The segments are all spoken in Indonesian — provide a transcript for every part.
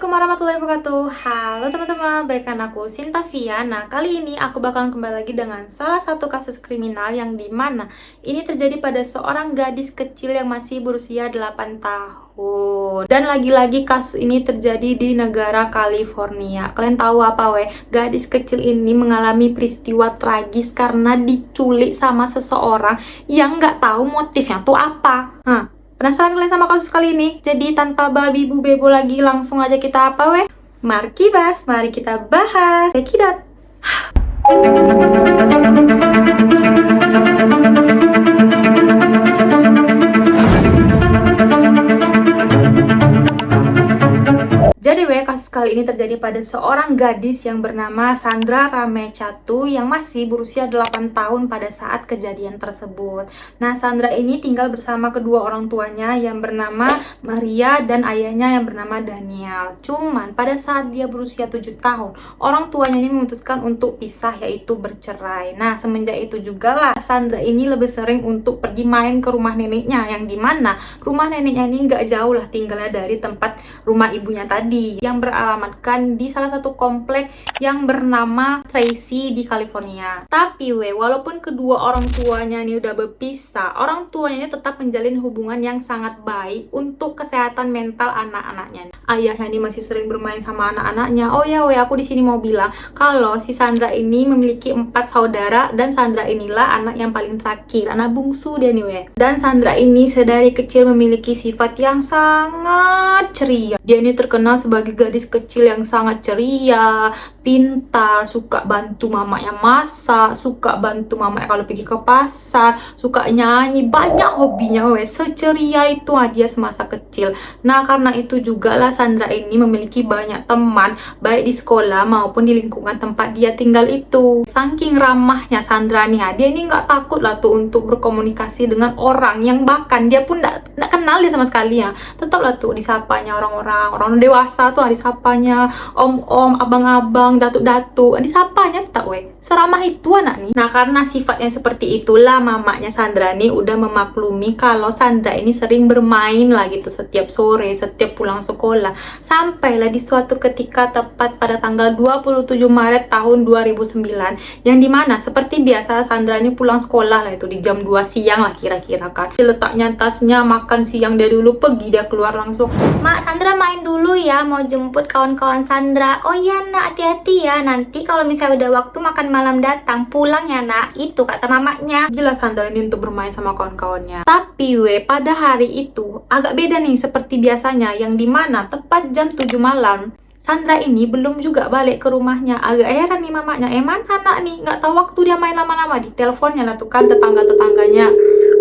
Assalamualaikum warahmatullahi wabarakatuh. Halo teman-teman, baikkan aku Sintavia. Nah, kali ini aku bakalan kembali lagi dengan salah satu kasus kriminal yang dimana ini terjadi pada seorang gadis kecil yang masih berusia 8 tahun. Dan lagi-lagi kasus ini terjadi di negara California. Kalian tahu apa Gadis kecil ini mengalami peristiwa tragis karena diculik sama seseorang yang nggak tahu motifnya tuh apa. Penasaran kalian sama kasus kali ini? Jadi tanpa babi bu bebo lagi, langsung aja kita Mari kibas, mari kita bahas. Sekidat. Jadi kasus kali ini terjadi pada seorang gadis yang bernama Sandra Ramecatu yang masih berusia 8 tahun pada saat kejadian tersebut. Nah, Sandra ini tinggal bersama kedua orang tuanya yang bernama Maria dan ayahnya yang bernama Daniel. Cuman pada saat dia berusia 7 tahun, orang tuanya ini memutuskan untuk pisah, yaitu bercerai. Nah, semenjak itu juga lah Sandra ini lebih sering untuk pergi main ke rumah neneknya, yang dimana rumah neneknya ini nggak jauh lah tinggalnya dari tempat rumah ibunya tadi, yang beralamatkan di salah satu komplek yang bernama Tracy di California. Tapi walaupun kedua orang tuanya ini udah berpisah, orang tuanya tetap menjalin hubungan yang sangat baik untuk kesehatan mental anak-anaknya. Ayahnya ini masih sering bermain sama anak-anaknya. Oh ya aku di sini mau bilang kalau si Sandra ini memiliki 4 saudara dan Sandra inilah anak yang paling terakhir, anak bungsu dia nih Dan Sandra ini sedari kecil memiliki sifat yang sangat ceria. Dia ini terkenal sebagai gadis kecil yang sangat ceria, pintar, suka bantu mamanya masak, suka bantu mamanya kalau pergi ke pasar, suka nyanyi, banyak hobinya seceria itu dia semasa kecil. Nah, karena itu juga lah Sandra ini memiliki banyak teman baik di sekolah maupun di lingkungan tempat dia tinggal itu. Saking ramahnya Sandra nih dia ini nggak takut lah tuh untuk berkomunikasi dengan orang yang bahkan dia pun nggak kenal dia sama sekali tetap lah tuh disapanya orang dewasa tuh disapanya om-om, abang-abang, datuk-datuk, disapanya tetap seramah itu anak nih. Nah, karena sifat yang seperti itulah mamanya Sandra nih udah memaklumi kalau Sandra ini sering bermain lah gitu setiap sore, setiap pulang sekolah. Sampailah di suatu ketika tepat pada tanggal 27 Maret tahun 2009 yang dimana seperti biasa Sandra ini pulang sekolah lah itu di jam 2 siang lah kira-kira kan. Letaknya tasnya, makan siang dia dulu, pergi dia keluar langsung. Mak, Sandra main dulu ya, mau jemput kawan-kawan Sandra. Oh iya nak, hati-hati ya, nanti kalau misalnya udah waktu makan malam datang, pulang ya nak. Itu kata mamanya. Gila Sandra ini untuk bermain sama kawan-kawannya. Tapi pada hari itu agak beda nih seperti biasanya, yang dimana tepat jam 7 malam Sandra ini belum juga balik ke rumahnya. Agak heran nih mamanya, mana anak nih, nggak tahu waktu dia main lama-lama. Di teleponnya lah tuh kan tetangga-tetangganya,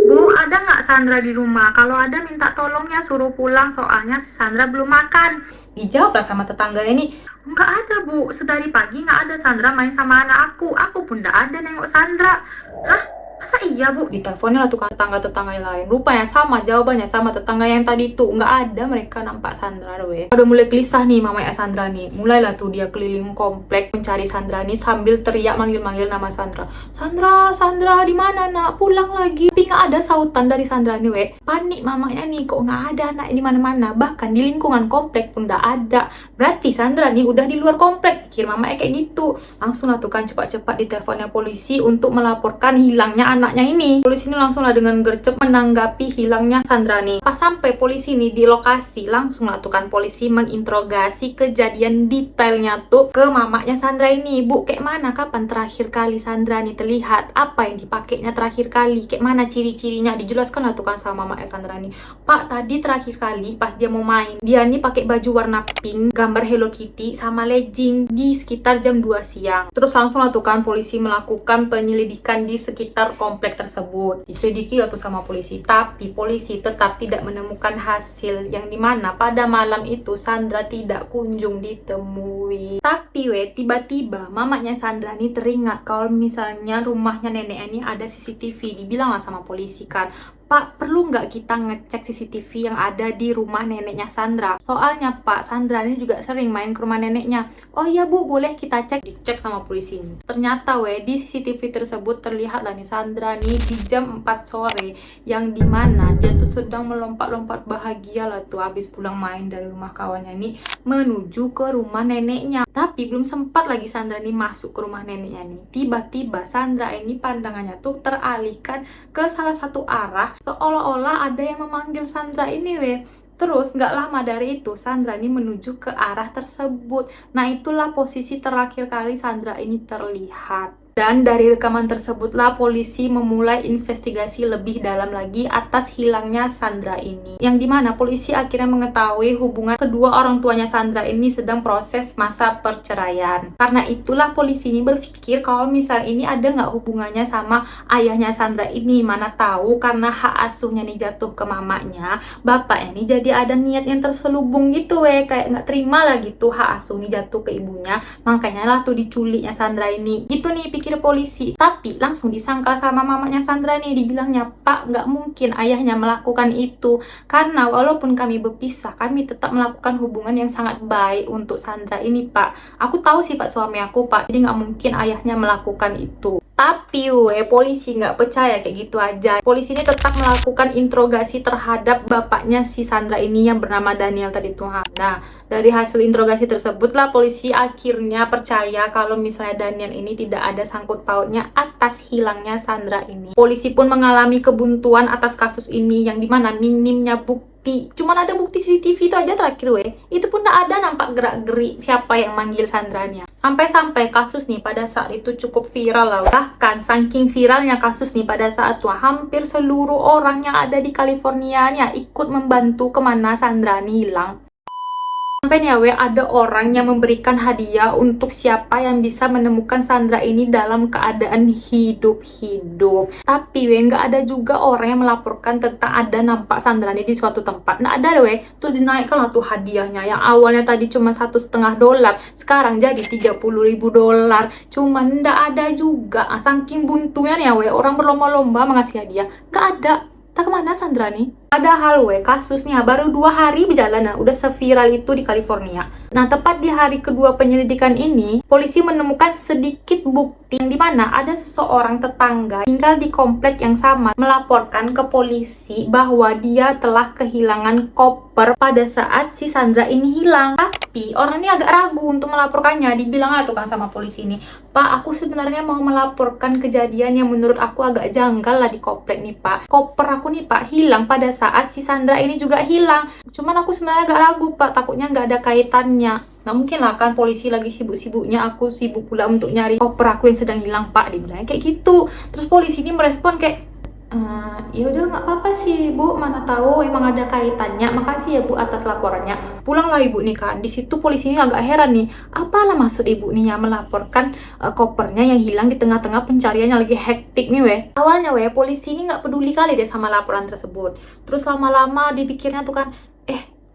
Bu, ada nggak Sandra di rumah? Kalau ada minta tolong ya, suruh pulang soalnya si Sandra belum makan. Dijawablah sama tetangga ini, nggak ada Bu, sedari pagi nggak ada Sandra main sama anak aku pun nggak ada nengok Sandra. Hah? Masa iya Bu? Di teleponnya lah tuh kan tetangga-tetangga yang lain. Rupanya sama jawabannya sama tetangga yang tadi tuh. Nggak ada mereka nampak Sandra Udah mulai gelisah nih mamanya Sandra nih. Mulailah tuh dia keliling komplek mencari Sandra nih sambil teriak manggil-manggil nama Sandra. Sandra di mana nak? Pulang lagi. Tapi nggak ada sautan dari Sandra nih Panik mamanya nih, kok nggak ada anak di mana-mana. Bahkan di lingkungan komplek pun nggak ada. Berarti Sandra nih udah di luar komplek. Pikir mamanya kayak gitu. Langsung lah tuh kan cepat-cepat di teleponnya polisi untuk melaporkan hilangnya anaknya ini. Polisi ini langsung lah dengan gercep menanggapi hilangnya Sandra nih. Pas sampai polisi ini di lokasi, langsung lah tuh kan polisi menginterogasi kejadian detailnya tuh ke mamanya Sandra ini. Bu, kayak mana, kapan terakhir kali Sandra nih terlihat? Apa yang dipakainya terakhir kali? Kayak mana ciri-cirinya? Dijelaskan lah tuh kan sama mamanya Sandra nih. Pak, tadi terakhir kali pas dia mau main, dia nih pakai baju warna pink, gambar Hello Kitty sama legging di sekitar jam 2 siang. Terus langsung lah tuh kan polisi melakukan penyelidikan di sekitar komplek tersebut. Diselidiki atau sama polisi, tapi polisi tetap tidak menemukan hasil, yang dimana pada malam itu Sandra tidak kunjung ditemui. Tapi tiba-tiba mamanya Sandra ini teringat kalau misalnya rumahnya nenek ini ada CCTV. Dibilang lah sama polisi kan, Pak, perlu nggak kita ngecek CCTV yang ada di rumah neneknya Sandra? Soalnya Pak, Sandra ini juga sering main ke rumah neneknya. Oh iya Bu, boleh kita cek. Dicek sama polisi ini. Ternyata di CCTV tersebut terlihat lah nih Sandra nih di jam 4 sore. Yang dimana dia tuh sedang melompat-lompat bahagia lah tuh habis pulang main dari rumah kawannya ini menuju ke rumah neneknya. Tapi belum sempat lagi Sandra nih masuk ke rumah neneknya nih. Tiba-tiba Sandra ini pandangannya tuh teralihkan ke salah satu arah, seolah-olah ada yang memanggil Sandra ini Terus nggak lama dari itu Sandra ini menuju ke arah tersebut. Nah itulah posisi terakhir kali Sandra ini terlihat. Dan dari rekaman tersebutlah polisi memulai investigasi lebih dalam lagi atas hilangnya Sandra ini. Yang dimana polisi akhirnya mengetahui hubungan kedua orang tuanya Sandra ini sedang proses masa perceraian. Karena itulah polisi ini berpikir kalau misal ini ada nggak hubungannya sama ayahnya Sandra ini. Mana tahu karena hak asuhnya nih jatuh ke mamanya, bapaknya nih jadi ada niat yang terselubung gitu kayak nggak terima lah gitu hak asuh nih jatuh ke ibunya. Makanya lah tuh diculiknya Sandra ini. Gitu nih pikir polisi. Tapi langsung disangkal sama mamanya Sandra nih, dibilangnya, Pak, nggak mungkin ayahnya melakukan itu. Karena walaupun kami berpisah, kami tetap melakukan hubungan yang sangat baik untuk Sandra ini, Pak. Aku tahu sifat suami aku, Pak, jadi nggak mungkin ayahnya melakukan itu. Tapi polisi nggak percaya kayak gitu aja. Polisi ini tetap melakukan interogasi terhadap bapaknya si Sandra ini yang bernama Daniel tadi tuh. Nah, dari hasil interogasi tersebutlah polisi akhirnya percaya kalau misalnya Daniel ini tidak ada sangkut pautnya atas hilangnya Sandra ini. Polisi pun mengalami kebuntuan atas kasus ini yang dimana minimnya bukti. Cuman ada bukti CCTV itu aja terakhir itu pun tidak ada nampak gerak-gerik siapa yang manggil Sandranya. Sampai-sampai kasus nih pada saat itu cukup viral lah. Bahkan saking viralnya kasus nih pada saat itu hampir seluruh orang yang ada di California ikut membantu kemana Sandra nih hilang. Sampai nih ada orang yang memberikan hadiah untuk siapa yang bisa menemukan Sandra ini dalam keadaan hidup-hidup. Tapi nggak ada juga orang yang melaporkan tentang ada nampak Sandra ini di suatu tempat. Nggak ada terus dinaikkan lah tuh hadiahnya. Yang awalnya tadi cuma $1,5, sekarang jadi $30,000. Cuman nggak ada juga. Saking buntunya nih orang berlomba-lomba mengasih hadiah. Nggak ada. Tak kemana Sandra nih? Padahal kasusnya baru 2 hari berjalan udah seviral itu di California. Nah, tepat di hari kedua penyelidikan ini, polisi menemukan sedikit bukti yang dimana ada seseorang tetangga tinggal di komplek yang sama melaporkan ke polisi bahwa dia telah kehilangan koper pada saat si Sandra ini hilang. Tapi orang ini agak ragu untuk melaporkannya. Dibilang tuh kan sama polisi ini, Pak, aku sebenarnya mau melaporkan kejadian yang menurut aku agak janggal lah di komplek nih, Pak. Koper aku nih, Pak, hilang pada saat si Sandra ini juga hilang. Cuman aku sebenarnya agak ragu, Pak, takutnya nggak ada kaitannya. Nggak mungkin lah kan polisi lagi sibuk-sibuknya, aku sibuk pula untuk nyari koper aku yang sedang hilang, Pak. Dibilang kayak gitu. Terus polisi ini merespon kayak, ya udah nggak apa-apa sih Bu, mana tahu emang ada kaitannya. Makasih ya Bu atas laporannya. Pulanglah Ibu nih kan. Di situ polisi ini agak heran nih. Apalah maksud Ibu nih yang melaporkan kopernya yang hilang di tengah-tengah pencarian yang lagi hektik nih Awalnya polisi ini nggak peduli kali deh sama laporan tersebut. Terus lama-lama dipikirnya tuh kan,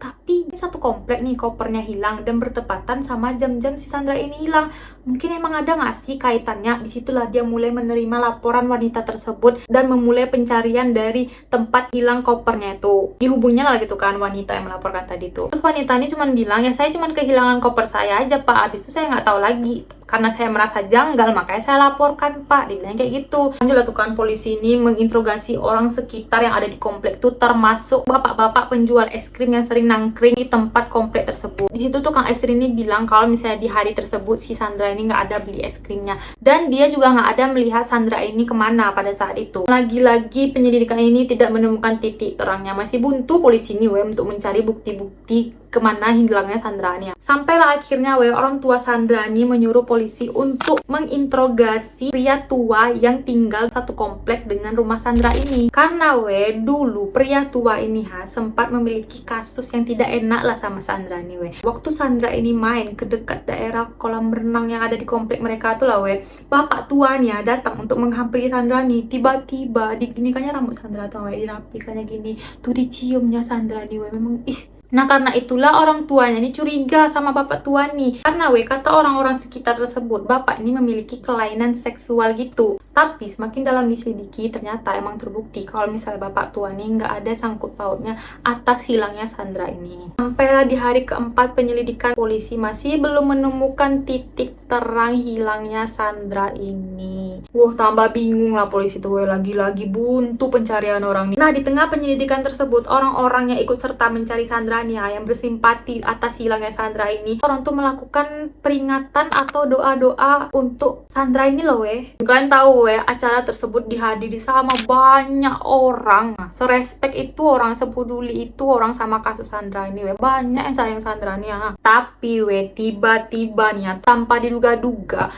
tapi ini satu komplek nih kopernya hilang dan bertepatan sama jam-jam si Sandra ini hilang. Mungkin emang ada nggak sih kaitannya? Disitulah dia mulai menerima laporan wanita tersebut dan memulai pencarian dari tempat hilang kopernya itu. Dihubungnya lah gitu kan wanita yang melaporkan tadi itu. Terus wanita ini cuma bilang, ya saya cuma kehilangan koper saya aja Pak. Habis itu saya nggak tahu lagi. Karena saya merasa janggal makanya saya laporkan Pak. Dibilang kayak gitu. Lanjut tuh kan polisi ini menginterogasi orang sekitar yang ada di komplek itu, termasuk bapak-bapak penjual es krim yang sering nangkring di tempat komplek tersebut. Di situ tuh Kang es krim ini bilang kalau misalnya di hari tersebut si Sandra ini nggak ada beli es krimnya, dan dia juga nggak ada melihat Sandra ini kemana pada saat itu. Lagi-lagi penyelidikan ini tidak menemukan titik terangnya, masih buntu polisi ini untuk mencari bukti-bukti kemana hilangnya Sandra ini. Sampailah akhirnya orang tua Sandra ini menyuruh polisi untuk menginterogasi pria tua yang tinggal satu komplek dengan rumah Sandra ini. Karena dulu pria tua ini sempat memiliki kasus yang tidak enak lah sama Sandra ini Waktu Sandra ini main ke dekat daerah kolam renang yang ada di komplek mereka tuh lah bapak tuanya datang untuk menghampiri Sandra nih. Tiba-tiba diginikannya rambut Sandra tuh dirapikannya gini, tuh diciumnya Sandra nih memang Nah, karena itulah orang tuanya ini curiga sama bapak tua nih. Karena kata orang-orang sekitar tersebut, bapak ini memiliki kelainan seksual gitu. Tapi semakin dalam diselidiki, ternyata emang terbukti kalau misalnya bapak tua ini nggak ada sangkut pautnya atas hilangnya Sandra ini. Sampailah di hari keempat penyelidikan, polisi masih belum menemukan titik terang hilangnya Sandra ini. Wah, tambah bingung lah polisi tuh, lagi-lagi buntu pencarian orang nih. Nah, di tengah penyelidikan tersebut, orang-orang yang ikut serta mencari Sandra nih, yang bersimpati atas hilangnya Sandra ini, orang tuh melakukan peringatan atau doa-doa untuk Sandra ini loh Kalian tahu acara tersebut dihadiri sama banyak orang. Nah, serespek itu orang, sepeduli itu orang sama kasus Sandra ini banyak yang sayang Sandra nih Tapi tiba-tiba nih tanpa diduga-duga,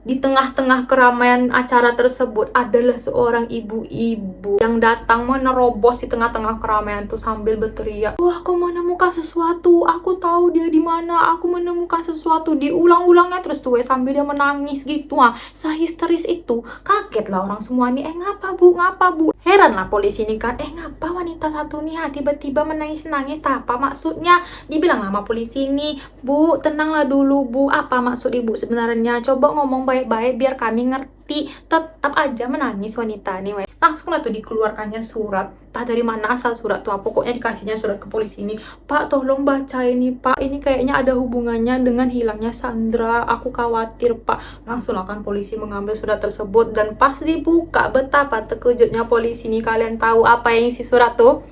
di tengah-tengah keramaian acara tersebut adalah seorang ibu-ibu yang datang menerobos di tengah-tengah keramaian tuh sambil berteriak, "Wah, aku menemukan sesuatu, aku tahu dia di mana, aku menemukan sesuatu." Diulang-ulangnya terus tuh sambil dia menangis gitu sehisteris itu. Kaget lah orang semua nih, ngapa bu? Heran lah polisi ini kan, ngapa wanita satu nih tiba-tiba menangis-nangis, apa maksudnya? Dibilang sama polisi ini, "Bu, tenanglah dulu bu, apa maksud ibu sebenarnya? Coba ngomong baik-baik biar kami ngerti." Tetap aja menangis wanita nih langsung lah tuh dikeluarkannya surat. Entah dari mana asal surat tuh, pokoknya dikasihnya surat ke polisi ini, "Pak, tolong baca ini Pak, ini kayaknya ada hubungannya dengan hilangnya Sandra, aku khawatir Pak." Langsung akan polisi mengambil surat tersebut, dan pas dibuka betapa terkejutnya polisi ini. Kalian tahu apa yang isi surat tuh?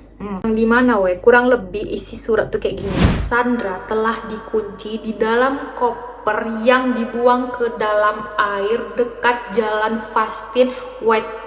Dimana kurang lebih isi surat tuh kayak gini, "Sandra telah dikunci di dalam koper yang dibuang ke dalam air dekat jalan Fastin Whitehall."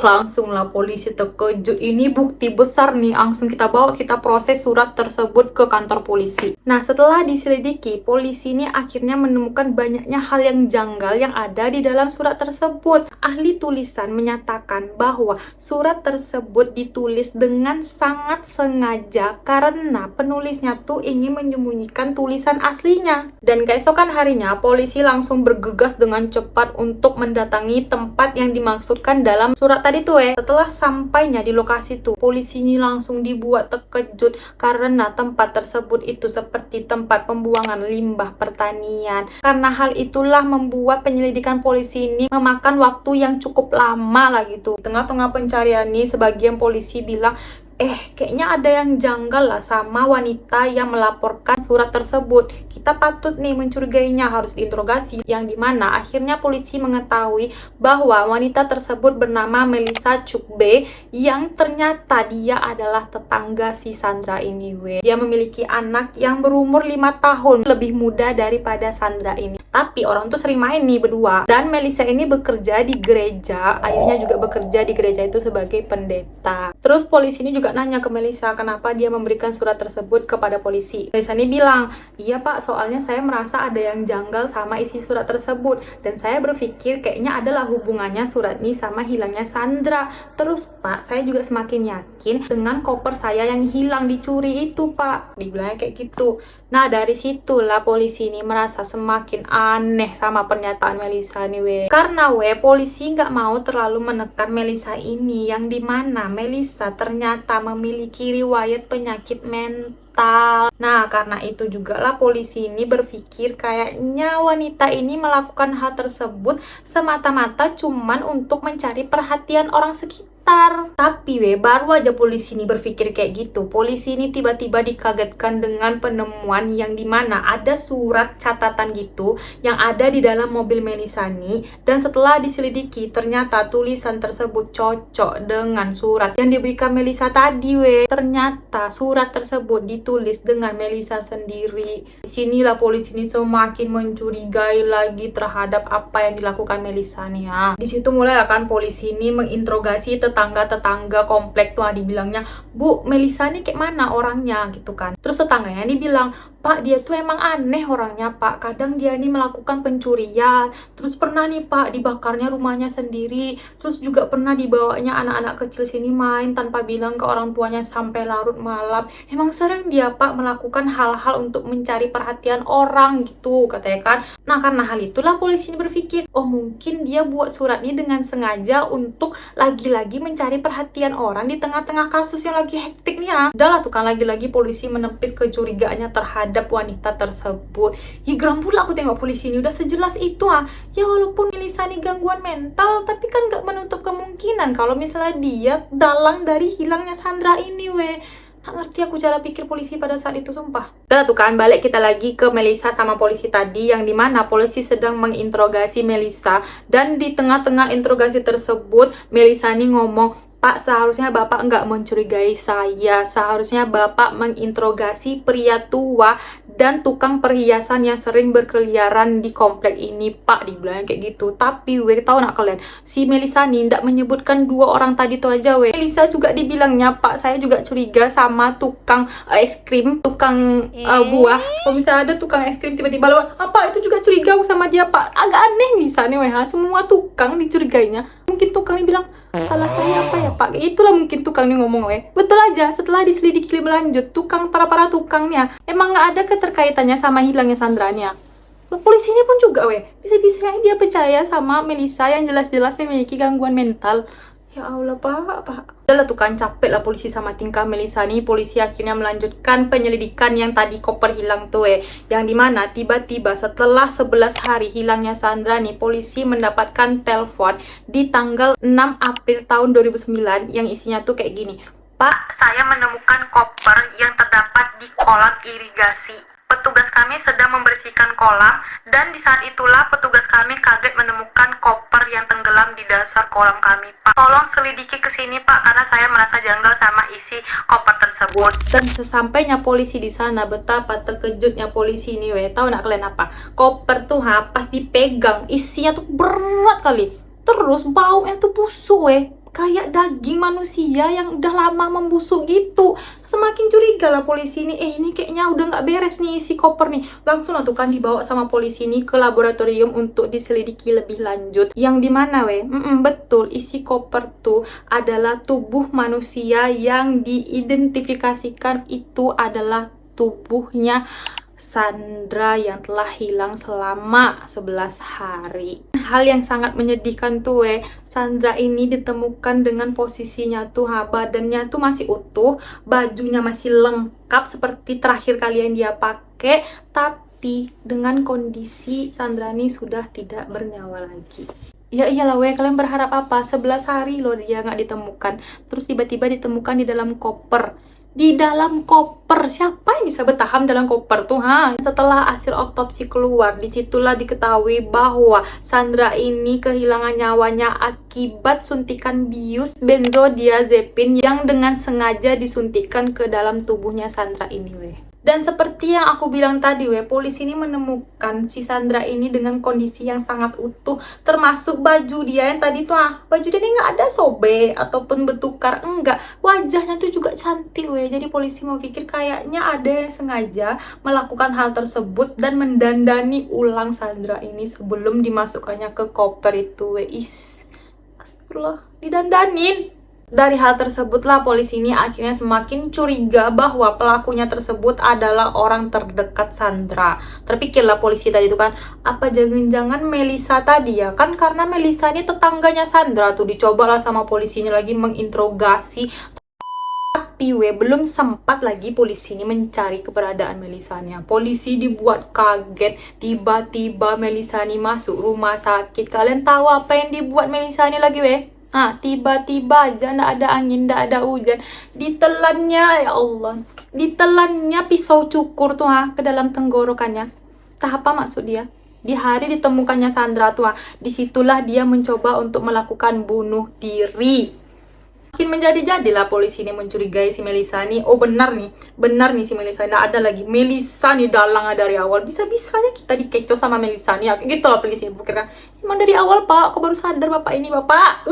Langsung lah polisi terkejut, ini bukti besar nih, langsung kita bawa, kita proses surat tersebut ke kantor polisi. Nah, setelah diselidiki, polisi ini akhirnya menemukan banyaknya hal yang janggal yang ada di dalam surat tersebut. Ahli tulisan menyatakan bahwa surat tersebut ditulis dengan sangat sengaja karena penulisnya tuh ingin menyembunyikan tulisan aslinya. Dan keesokan harinya, polisi langsung bergegas dengan cepat untuk mendatangi tempat yang dimaksudkan dalam surat tadi tuh Setelah sampainya di lokasi tuh, polisi ini langsung dibuat terkejut karena tempat tersebut itu seperti tempat pembuangan limbah pertanian. Karena hal itulah membuat penyelidikan polisi ini memakan waktu yang cukup lama lah gitu. Tengah-tengah pencarian nih, sebagian polisi bilang, kayaknya ada yang janggal lah sama wanita yang melaporkan surat tersebut. Kita patut nih mencurigainya, harus diinterogasi. Yang dimana akhirnya polisi mengetahui bahwa wanita tersebut bernama Melissa Chukbe, yang ternyata dia adalah tetangga si Sandra ini Dia memiliki anak yang berumur 5 tahun, lebih muda daripada Sandra ini. Tapi orang tuh sering main nih berdua. Dan Melissa ini bekerja di gereja, ayahnya juga bekerja di gereja itu sebagai pendeta. Terus polisi ini juga nanya ke Melissa kenapa dia memberikan surat tersebut kepada polisi. Melissa ini bilang, "Iya Pak, soalnya saya merasa ada yang janggal sama isi surat tersebut, dan saya berpikir kayaknya adalah hubungannya surat ini sama hilangnya Sandra. Terus Pak, saya juga semakin yakin dengan koper saya yang hilang dicuri itu Pak." Dibilangnya kayak gitu. Nah, dari situlah polisi ini merasa semakin aneh sama pernyataan Melissa nih Karena polisi nggak mau terlalu menekan Melissa ini, yang dimana Melissa ternyata memiliki riwayat penyakit mental. Nah, karena itu juga lah polisi ini berpikir kayaknya wanita ini melakukan hal tersebut semata-mata cuman untuk mencari perhatian orang sekitar. Tapi baru aja polisi ini berpikir kayak gitu, polisi ini tiba-tiba dikagetkan dengan penemuan yang dimana ada surat catatan gitu yang ada di dalam mobil Melissa nih. Dan setelah diselidiki, ternyata tulisan tersebut cocok dengan surat yang diberikan Melissa tadi Ternyata surat tersebut ditulis dengan Melissa sendiri. Disinilah polisi ini semakin mencurigai lagi terhadap apa yang dilakukan Melissa nih Di situ mulai akan polisi ini menginterogasi tetangga-tetangga komplek tuh dibilangnya, "Bu, Melissa nih kayak mana orangnya?" gitu kan. Terus tetangganya ini bilang, Pak, dia tuh emang aneh orangnya, Pak. Kadang dia nih melakukan pencurian, terus pernah nih, Pak, dibakarnya rumahnya sendiri, terus juga pernah dibawanya anak-anak kecil sini main tanpa bilang ke orang tuanya sampai larut malam. Emang sering dia, Pak, melakukan hal-hal untuk mencari perhatian orang gitu, katanya kan. Nah, karena hal itulah polisi ini berpikir, oh mungkin dia buat surat ini dengan sengaja untuk lagi-lagi mencari perhatian orang di tengah-tengah kasus yang lagi hektik nih ya. Udah lah tuh kan, lagi-lagi polisi menepis kecurigaannya terhadap wanita tersebut. Geram pula aku tengok polisi ini, udah sejelas itu ya walaupun Melisa nih gangguan mental, tapi kan gak menutup kemungkinan kalau misalnya dia dalang dari hilangnya Sandra ini Nggak ngerti aku cara pikir polisi pada saat itu, sumpah. Udah tuh kan, balik kita lagi ke Melisa sama polisi tadi, yang dimana polisi sedang menginterogasi Melisa, dan di tengah-tengah interogasi tersebut Melisa nih ngomong, Pak, seharusnya Bapak nggak mencurigai saya. Seharusnya Bapak menginterogasi pria tua dan tukang perhiasan yang sering berkeliaran di komplek ini, Pak. Dibilang kayak gitu. Tapi, tahu nak kalian? Si Melisa nih nggak menyebutkan dua orang tadi tuh aja, Melisa juga dibilangnya, Pak, saya juga curiga sama tukang es krim, tukang buah. Kalau misalnya ada tukang es krim tiba-tiba lewat, apa itu juga curiga sama dia, Pak. Agak aneh nih sana, semua tukang dicurigainya. Mungkin tukangnya bilang, salah saya apa ya, Pak? Itulah mungkin tukang nih ngomong, betul aja. Setelah diselidiki lebih lanjut, para tukangnya emang nggak ada keterkaitannya sama hilangnya Sandranya. Polisinya pun juga, bisa-bisa dia percaya sama Melisa yang jelas-jelas memiliki gangguan mental. Ya Allah, Pak. Udah lah tuh kan, capek lah polisi sama tingkah Melisa nih. Polisi akhirnya melanjutkan penyelidikan yang tadi koper hilang tuh, yang dimana tiba-tiba setelah 11 hari hilangnya Sandra nih, polisi mendapatkan telepon di tanggal 6 April tahun 2009 yang isinya tuh kayak gini. Pak, saya menemukan koper yang terdapat di kolam irigasi. Petugas kami sedang membersihkan kolam, dan di saat itulah petugas kami kaget menemukan koper yang tenggelam di dasar kolam kami, Pak. Tolong selidiki ke sini, Pak, karena saya merasa janggal sama isi koper tersebut. Dan sesampainya polisi di sana, betapa terkejutnya polisi ini, tahu nak kalian apa? Koper tuh pas dipegang, isinya tuh berat kali. Terus baunya tuh busuk, kayak daging manusia yang udah lama membusuk gitu. Semakin curiga lah polisi ini, ini kayaknya udah nggak beres nih si koper nih. Langsung lah tuh kan dibawa sama polisi ini ke laboratorium untuk diselidiki lebih lanjut. Yang dimana betul, isi koper tuh adalah tubuh manusia yang diidentifikasikan itu adalah tubuhnya Sandra yang telah hilang selama 11 hari. Hal yang sangat menyedihkan tuh, Sandra ini ditemukan dengan posisinya tuh badannya tuh masih utuh, bajunya masih lengkap seperti terakhir kali yang dia pakai, tapi dengan kondisi Sandra ini sudah tidak bernyawa lagi. Ya iyalah, kalian berharap apa? 11 hari loh dia nggak ditemukan, terus tiba-tiba ditemukan di dalam koper. Di dalam koper, siapa yang bisa bertahan dalam koper tuh, Setelah hasil otopsi keluar, disitulah diketahui bahwa Sandra ini kehilangan nyawanya akibat suntikan bius benzodiazepin yang dengan sengaja disuntikkan ke dalam tubuhnya Sandra ini, Dan seperti yang aku bilang tadi, polisi ini menemukan si Sandra ini dengan kondisi yang sangat utuh, termasuk baju dia yang tadi tuh, baju dia ini nggak ada sobek ataupun bertukar, enggak. Wajahnya tuh juga cantik, Jadi polisi mau pikir kayaknya ada yang sengaja melakukan hal tersebut dan mendandani ulang Sandra ini sebelum dimasukkannya ke koper itu, astagfirullah, didandanin. Dari hal tersebutlah polisi ini akhirnya semakin curiga bahwa pelakunya tersebut adalah orang terdekat Sandra. Terpikirlah polisi tadi itu kan, apa jangan-jangan Melisa tadi ya? Kan karena Melisa ini tetangganya Sandra tuh, dicobalah sama polisinya lagi menginterogasi. Tapi belum sempat lagi polisi ini mencari keberadaan Melisanya. Polisi dibuat kaget, tiba-tiba Melisa ini masuk rumah sakit. Kalian tahu apa yang dibuat Melisa ini lagi, tiba-tiba aja, nggak ada angin, nggak ada hujan, ditelannya, ya Allah, ditelannya pisau cukur tuh ke dalam tenggorokannya. Entah apa maksud dia. Di hari ditemukannya Sandra tuh, disitulah dia mencoba untuk melakukan bunuh diri. Makin menjadi-jadilah polisi ini mencurigai si Melisa nih. Oh benar nih si Melisa. Nggak ada lagi Melisa nih dalangnya dari awal. Bisa-bisanya kita dikecoh sama Melisa nih. Gitu lah polisi berpikir kan. Emang dari awal, Pak, aku baru sadar Bapak ini, Bapak.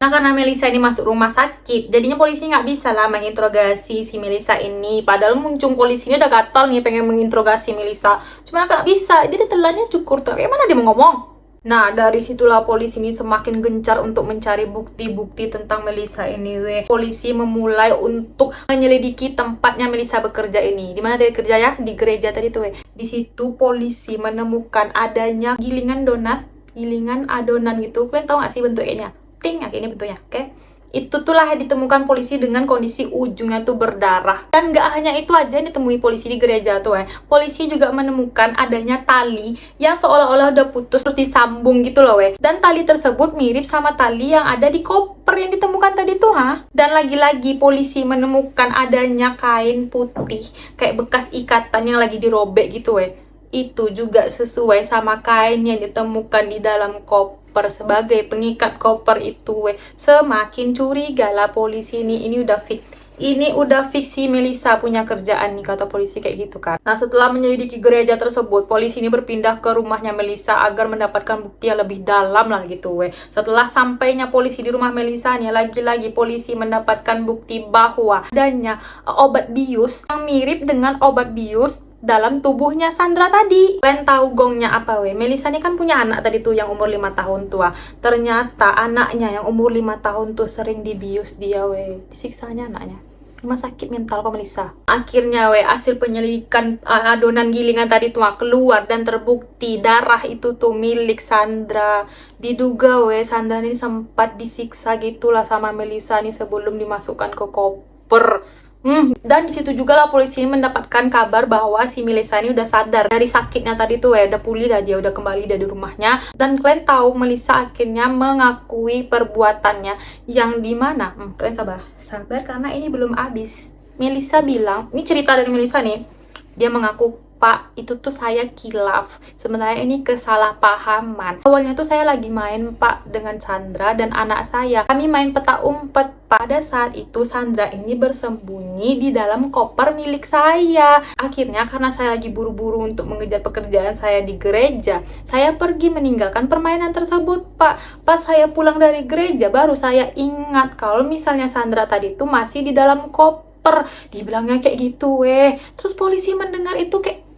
Nah, karena Melisa ini masuk rumah sakit, jadinya polisi nggak bisa lah menginterogasi si Melisa ini. Padahal muncung polisi ini udah gatal nih pengen menginterogasi Melisa. Cuma nggak bisa, dia telannya cukur tuh. Kayak mana dia mau ngomong? Nah, dari situlah polisi ini semakin gencar untuk mencari bukti-bukti tentang Melisa ini, weh. Polisi memulai untuk menyelidiki tempatnya Melisa bekerja ini. Di mana dia kerja ya? Di gereja tadi tuh, weh. Di situ polisi menemukan adanya gilingan donat, gilingan adonan gitu. Kalian tahu nggak sih bentuknya? Ting, kayak ini bentuknya, oke? Itu tuh lah ditemukan polisi dengan kondisi ujungnya tuh berdarah. Dan nggak hanya itu aja yang ditemui polisi di gereja tuh ya. Polisi juga menemukan adanya tali yang seolah-olah udah putus terus disambung gitu loh weh. Dan tali tersebut mirip sama tali yang ada di koper yang ditemukan tadi tuh ha. Dan lagi-lagi polisi menemukan adanya kain putih kayak bekas ikatan yang lagi dirobek gitu weh. Itu juga sesuai sama kain yang ditemukan di dalam koper sebagai pengikat koper itu weh. Semakin curiga lah polisi ini udah fix. Ini udah fix si Melisa punya kerjaan nih, kata polisi kayak gitu kan. Nah, setelah menyelidiki gereja tersebut, polisi ini berpindah ke rumahnya Melisa agar mendapatkan bukti yang lebih dalam lah gitu weh. Setelah sampainya polisi di rumah Melisa nih, lagi-lagi polisi mendapatkan bukti bahwa adanya obat bius yang mirip dengan obat bius dalam tubuhnya Sandra tadi. Kalian tahu gongnya apa weh? Melisa ini kan punya anak tadi tuh yang umur 5 tahun tua. Ternyata anaknya yang umur 5 tahun tuh sering dibius dia weh. Disiksanya anaknya. Rumah sakit mental kok Melisa. Akhirnya weh, hasil penyelidikan adonan gilingan tadi tuh keluar dan terbukti darah itu tuh milik Sandra. Diduga weh Sandra ini sempat disiksa gitulah sama Melisa nih sebelum dimasukkan ke koper. Dan disitu juga lah polisi mendapatkan kabar bahwa si Melisa ini udah sadar dari sakitnya tadi tuh ya, udah pulih dah, dia udah kembali dari rumahnya. Dan kalian tahu Melisa akhirnya mengakui perbuatannya yang dimana kalian sabar karena ini belum habis. Melisa bilang, ini cerita dari Melisa nih, dia mengaku, Pak, itu tuh saya kilaf. Sebenarnya ini kesalahpahaman. Awalnya tuh saya lagi main, Pak, dengan Sandra dan anak saya. Kami main petak umpet. Pada saat itu Sandra ini bersembunyi di dalam koper milik saya. Akhirnya karena saya lagi buru-buru untuk mengejar pekerjaan saya di gereja, saya pergi meninggalkan permainan tersebut, Pak. Pas saya pulang dari gereja, baru saya ingat kalau misalnya Sandra tadi tuh masih di dalam koper. Dibilangnya kayak gitu, weh. Terus polisi mendengar itu kayak,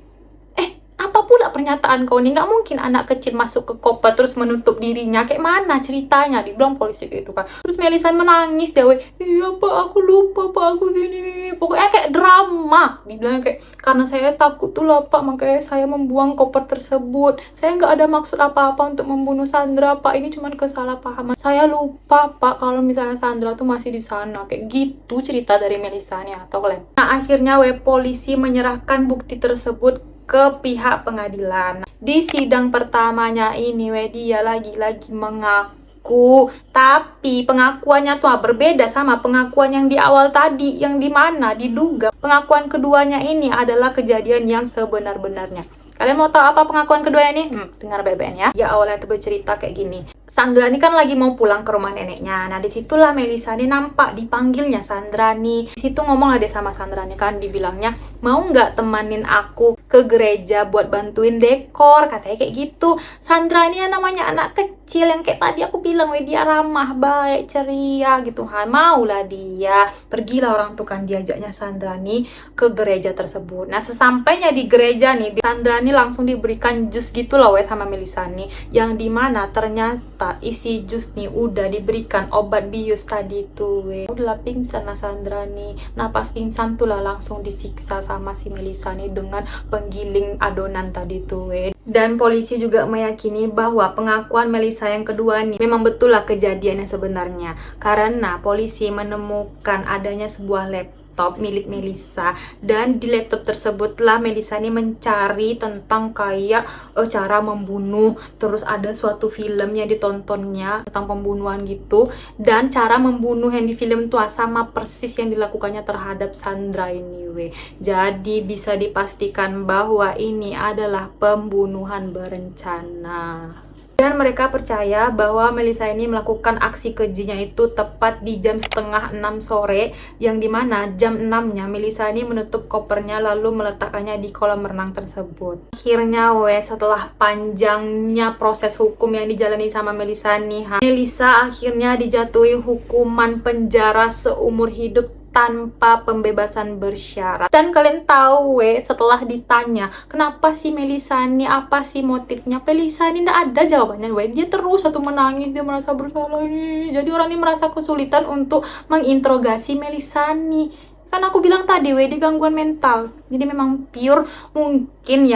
apa pula pernyataan kau nih? Nggak mungkin anak kecil masuk ke koper terus menutup dirinya. Kayak mana ceritanya? Dibilang polisi kayak gitu kan. Terus Melisa menangis deh, weh. Iya Pak, aku lupa Pak, aku gini. Pokoknya kayak drama. Dibilang kayak, karena saya takut tuh lah Pak, makanya saya membuang koper tersebut. Saya nggak ada maksud apa-apa untuk membunuh Sandra Pak. Ini cuma kesalahpahaman. Saya lupa Pak kalau misalnya Sandra tuh masih di sana. Kayak gitu cerita dari Melisa nih atau kalian. Nah akhirnya weh, polisi menyerahkan bukti tersebut ke pihak pengadilan. Di sidang pertamanya ini dia lagi-lagi mengaku, tapi pengakuannya tuh berbeda sama pengakuan yang di awal tadi, yang dimana diduga pengakuan keduanya ini adalah kejadian yang sebenar-benarnya. Kalian mau tahu apa pengakuan kedua ini? Dengar baik-baik ya. Ya awalnya tuh bercerita kayak gini. Sandra ini kan lagi mau pulang ke rumah neneknya. Nah disitulah Melisa nih nampak dipanggilnya Sandra nih. Disitu ngomong lah deh sama Sandra nih kan, dibilangnya mau nggak temanin aku ke gereja buat bantuin dekor, katanya kayak gitu. Sandra ini namanya anak kecil yang kayak tadi aku bilang, dia ramah, baik, ceria gitu kan. Maulah dia. Pergilah orang tuh kan diajaknya Sandra nih ke gereja tersebut. Nah sesampainya di gereja nih, Sandra nih langsung diberikan jus gitu loh sama Melisa nih, yang dimana ternyata isi jus nih udah diberikan obat bius tadi tuh udah pingsan lah Sandra nih. Nah pas pingsan tuh lah langsung disiksa sama si Melisa nih dengan penggiling adonan tadi tuh Dan polisi juga meyakini bahwa pengakuan Melisa yang kedua nih memang betul lah kejadian yang sebenarnya, karena polisi menemukan adanya sebuah laptop milik Melisa, dan di laptop tersebutlah Melisa ini mencari tentang kayak cara membunuh, terus ada suatu film yang ditontonnya tentang pembunuhan gitu, dan cara membunuh yang di film itu sama persis yang dilakukannya terhadap Sandra ini Jadi bisa dipastikan bahwa ini adalah pembunuhan berencana. Dan mereka percaya bahwa Melisa ini melakukan aksi kejinya itu tepat di jam setengah 6 sore, yang dimana jam 6-nya Melisa ini menutup kopernya lalu meletakkannya di kolam renang tersebut. Akhirnya setelah panjangnya proses hukum yang dijalani sama Melisa nih, Melisa akhirnya dijatuhi hukuman penjara seumur hidup tanpa pembebasan bersyarat. Dan kalian tahu setelah ditanya kenapa sih Melisa ini, apa sih motifnya, Melisa ini nggak ada jawabannya. Dia terus satu menangis, dia merasa bersalah ini. Jadi orang ini merasa kesulitan untuk menginterogasi Melisa nih. Kan aku bilang tadi dia gangguan mental. Jadi memang pure mungkin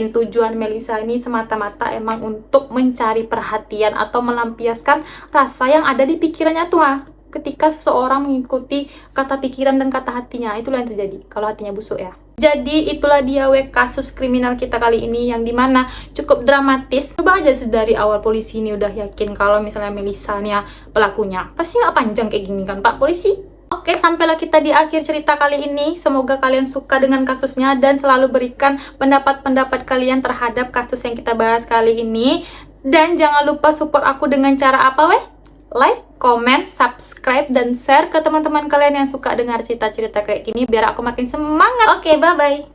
tujuan Melisa ini semata-mata emang untuk mencari perhatian atau melampiaskan rasa yang ada di pikirannya tuh ketika seseorang mengikuti kata pikiran dan kata hatinya. Itulah yang terjadi kalau hatinya busuk ya. Jadi itulah dia kasus kriminal kita kali ini, yang dimana cukup dramatis. Coba aja dari awal polisi ini udah yakin kalau misalnya Melisa nih pelakunya. Pasti nggak panjang kayak gini kan Pak Polisi? Oke, sampailah kita di akhir cerita kali ini. Semoga kalian suka dengan kasusnya dan selalu berikan pendapat-pendapat kalian terhadap kasus yang kita bahas kali ini. Dan jangan lupa support aku dengan cara apa like, comment, subscribe, dan share ke teman-teman kalian yang suka dengar cerita-cerita kayak gini biar aku makin semangat. Oke, bye-bye.